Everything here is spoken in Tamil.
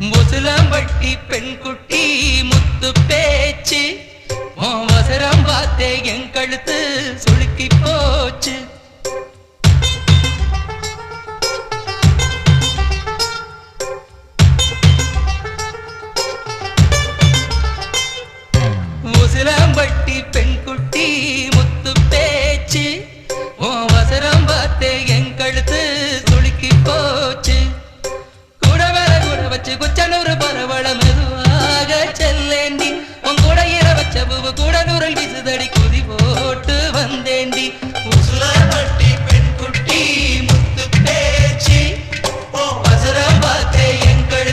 முசுலம்பட்டி பெண் குட்டி முத்து பேச்சு அவசரம் பார்த்தே என் கழுத்து சுளுக்கி போச்சு. முசுலம்பட்டி பெண் குட்டி முத்து பேச்சு அவசரம் பார்த்தே என் கழுத்து சுளுக்கி போச்சு. கூட வர கூட வச்சு குச்சனூர்